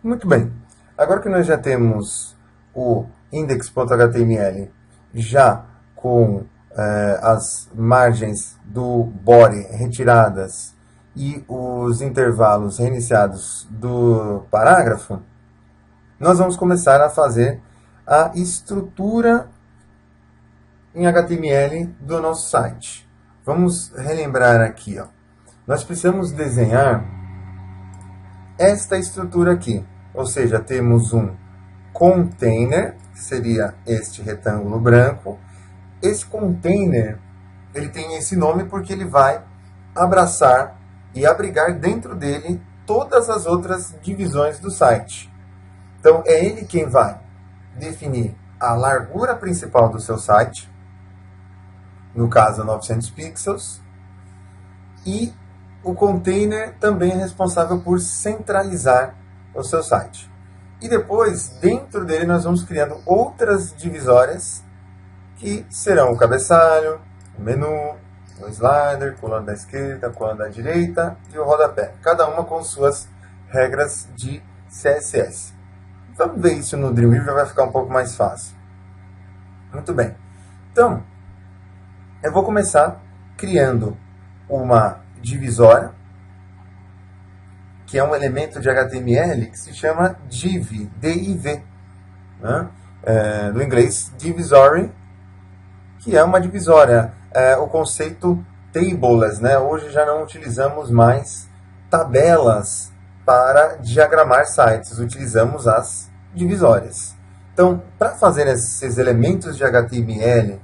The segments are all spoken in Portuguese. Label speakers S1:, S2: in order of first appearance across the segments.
S1: Muito bem. Agora que nós já temos o index.html já com as margens do body retiradas e os intervalos reiniciados do parágrafo, nós vamos começar a fazer a estrutura em HTML do nosso site. Vamos relembrar aqui, ó. Nós precisamos desenhar esta estrutura aqui, ou seja, temos um container, que seria este retângulo branco. Esse container, ele tem esse nome porque ele vai abraçar e abrigar dentro dele todas as outras divisões do site. Então, é ele quem vai definir a largura principal do seu site, no caso 900 pixels, e o container também é responsável por centralizar o seu site. E depois, dentro dele, nós vamos criando outras divisórias que serão o cabeçalho, o menu, o slider, coluna da esquerda, coluna da direita e o rodapé. Cada uma com suas regras de CSS. Vamos ver isso no Dreamweaver, vai ficar um pouco mais fácil. Muito bem. Então, eu vou começar criando uma divisória, que é um elemento de HTML que se chama div, D-I-V, né? No inglês, divisory, que é uma divisória. O conceito tableless, né? Hoje já não utilizamos mais tabelas para diagramar sites, utilizamos as divisórias. Então, para fazer esses elementos de HTML,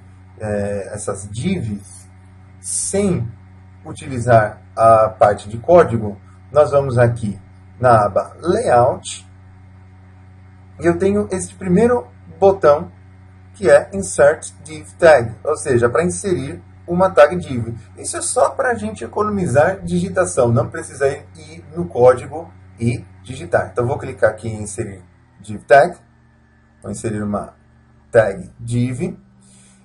S1: essas divs, sem utilizar a parte de código, nós vamos aqui na aba Layout, e eu tenho este primeiro botão, que é Insert Div Tag, ou seja, para inserir uma tag div. Isso é só para a gente economizar digitação, não precisa ir no código e digitar. Então, vou clicar aqui em Inserir Div Tag, vou inserir uma tag div,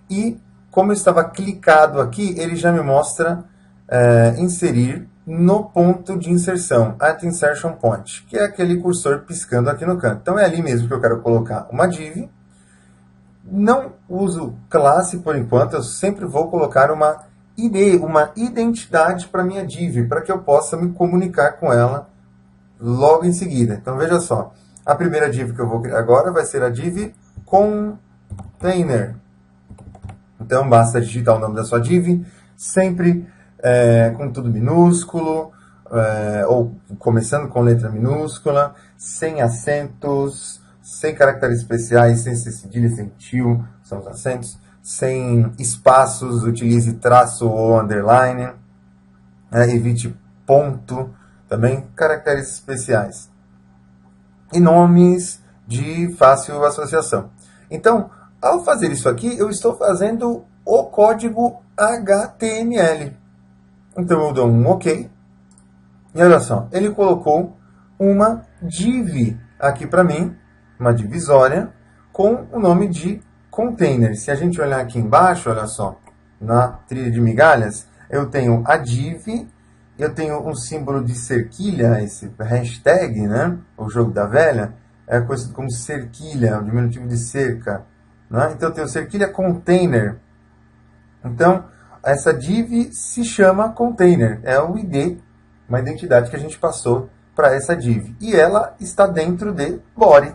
S1: e como eu estava clicado aqui, ele já me mostra inserir no ponto de inserção, at insertion point, que é aquele cursor piscando aqui no canto. Então é ali mesmo que eu quero colocar uma div. Não uso classe por enquanto, eu sempre vou colocar uma ID, uma identidade para minha div, para que eu possa me comunicar com ela logo em seguida. Então veja só, a primeira div que eu vou criar agora vai ser a div container. Então basta digitar o nome da sua div, sempre com tudo minúsculo, ou começando com letra minúscula, sem acentos, sem caracteres especiais, sem cedilha, sem tio, são os acentos, sem espaços, utilize traço ou underline, evite ponto, também caracteres especiais. E nomes de fácil associação. Então, ao fazer isso aqui, eu estou fazendo o código HTML. Então eu dou um OK. E olha só, ele colocou uma div aqui para mim, uma divisória, com o nome de container. Se a gente olhar aqui embaixo, olha só, na trilha de migalhas, eu tenho a div, eu tenho um símbolo de cerquilha, esse hashtag, né? O jogo da velha, é conhecido como cerquilha, o diminutivo de cerca. Né? Então eu tenho cerquilha container. Então, essa div se chama container, é o ID, uma identidade que a gente passou para essa div. E ela está dentro de body,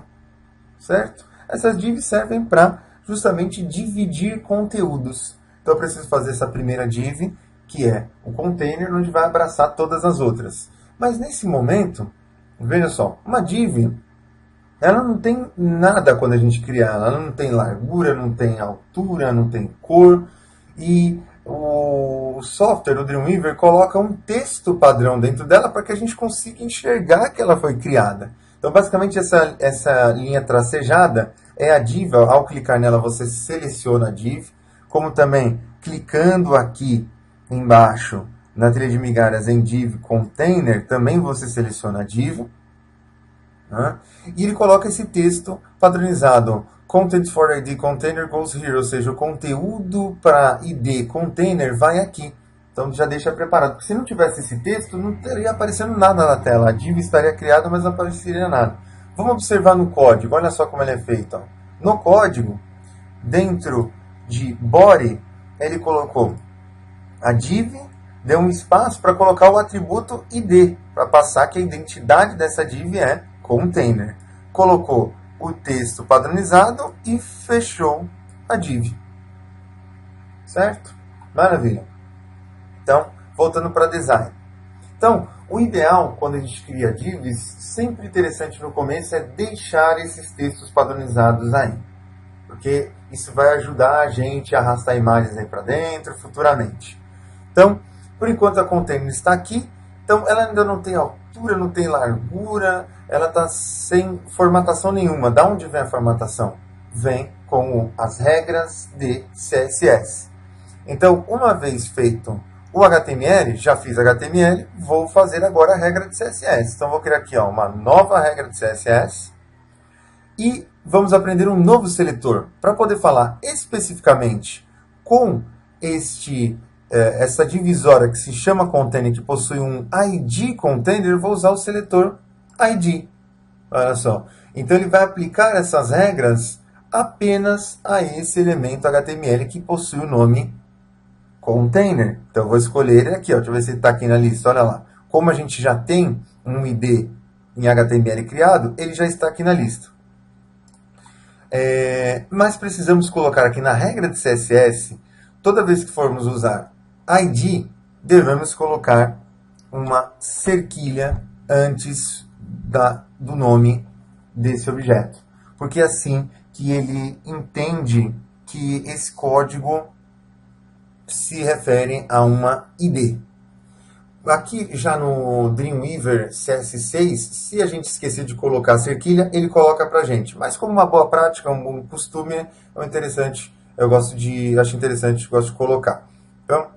S1: certo? Essas divs servem para justamente dividir conteúdos. Então eu preciso fazer essa primeira div, que é o container, onde vai abraçar todas as outras. Mas nesse momento, veja só, uma div, ela não tem nada quando a gente cria ela. Ela não tem largura, não tem altura, não tem cor. E o software, o Dreamweaver, coloca um texto padrão dentro dela para que a gente consiga enxergar que ela foi criada. Então, basicamente, essa linha tracejada é a div. Ao clicar nela, você seleciona a div. Como também, clicando aqui embaixo, na trilha de migalhas em div container, também você seleciona a div. Né? E ele coloca esse texto padronizado. Content for ID container goes here, ou seja, o conteúdo para ID container vai aqui. Então já deixa preparado. Porque se não tivesse esse texto, não teria aparecendo nada na tela. A div estaria criada, mas não apareceria nada. Vamos observar no código, olha só como ele é feito. Ó. No código, dentro de body, ele colocou a div, deu um espaço para colocar o atributo id, para passar que a identidade dessa div é container. Colocou o texto padronizado e fechou a div. Certo? Maravilha. Então, voltando para design. Então, o ideal, quando a gente cria divs, sempre interessante no começo, é deixar esses textos padronizados aí. Porque isso vai ajudar a gente a arrastar imagens aí para dentro futuramente. Então, por enquanto a container está aqui. Então, ela ainda não tem altura, não tem largura, ela está sem formatação nenhuma. Da onde vem a formatação? Vem com as regras de CSS. Então, uma vez feito o HTML, já fiz HTML, vou fazer agora a regra de CSS. Então, vou criar aqui uma nova regra de CSS e vamos aprender um novo seletor para poder falar especificamente com essa divisória que se chama container, que possui um ID container, vou usar o seletor ID. Olha só. Então, ele vai aplicar essas regras apenas a esse elemento HTML que possui o nome container. Então, eu vou escolher ele aqui. Ó. Deixa eu ver se ele está aqui na lista. Olha lá. Como a gente já tem um ID em HTML criado, ele já está aqui na lista. Mas precisamos colocar aqui na regra de CSS, toda vez que formos usar ID, devemos colocar uma cerquilha antes do nome desse objeto. Porque é assim que ele entende que esse código se refere a uma ID. Aqui já no Dreamweaver CS6, se a gente esquecer de colocar a cerquilha, ele coloca pra gente. Mas como uma boa prática, um bom costume, é interessante, gosto de colocar. Então,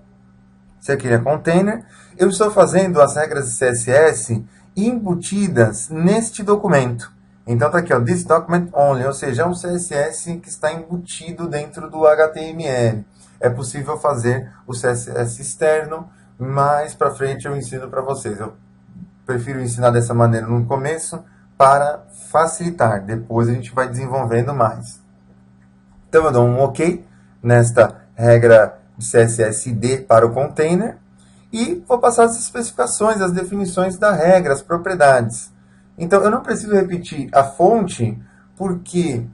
S1: cerquilha container. Eu estou fazendo as regras de CSS embutidas neste documento. Então tá aqui, ó, this document only, ou seja, é um CSS que está embutido dentro do HTML. É possível fazer o CSS externo, mais para frente eu ensino para vocês. Eu prefiro ensinar dessa maneira no começo para facilitar. Depois a gente vai desenvolvendo mais. Então eu dou um OK nesta regra de CSS ID para o container e vou passar as especificações, as definições da regra, as propriedades. Então eu não preciso repetir a fonte porque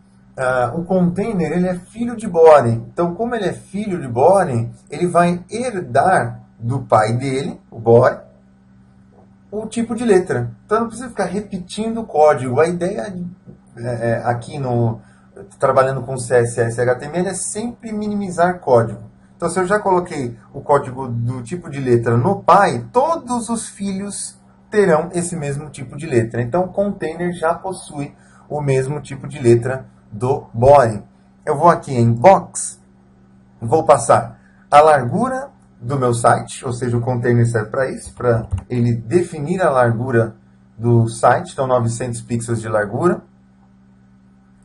S1: o container ele é filho de body. Então, como ele é filho de body, ele vai herdar do pai dele, o boy, o tipo de letra. Então, não precisa ficar repetindo o código. A ideia aqui trabalhando com CSS e HTML é sempre minimizar código. Então, se eu já coloquei o código do tipo de letra no pai, todos os filhos terão esse mesmo tipo de letra. Então, o container já possui o mesmo tipo de letra do body. Eu vou aqui em box, vou passar a largura do meu site, ou seja, o container serve para isso, para ele definir a largura do site, então 900 pixels de largura.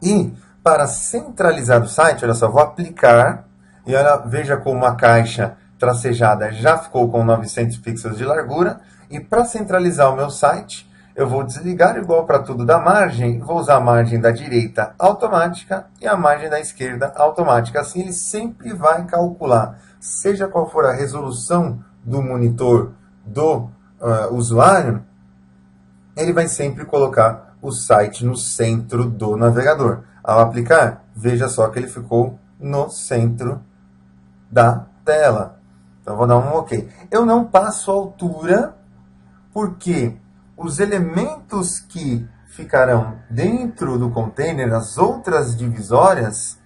S1: E para centralizar o site, olha só, vou aplicar, e olha, veja como a caixa tracejada já ficou com 900 pixels de largura, e para centralizar o meu site, eu vou desligar igual para tudo da margem, vou usar a margem da direita automática e a margem da esquerda automática. Assim ele sempre vai calcular, seja qual for a resolução do monitor do usuário, ele vai sempre colocar o site no centro do navegador. Ao aplicar, veja só que ele ficou no centro da tela. Então vou dar um OK. Eu não passo altura porque os elementos que ficarão dentro do container, as outras divisórias,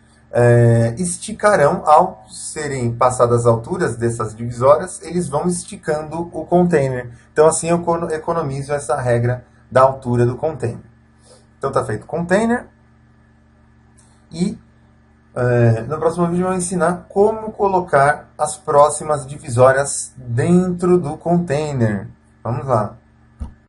S1: esticarão ao serem passadas as alturas dessas divisórias, eles vão esticando o container. Então, assim eu economizo essa regra da altura do container. Então, está feito o container. E no próximo vídeo eu vou ensinar como colocar as próximas divisórias dentro do container. Vamos lá.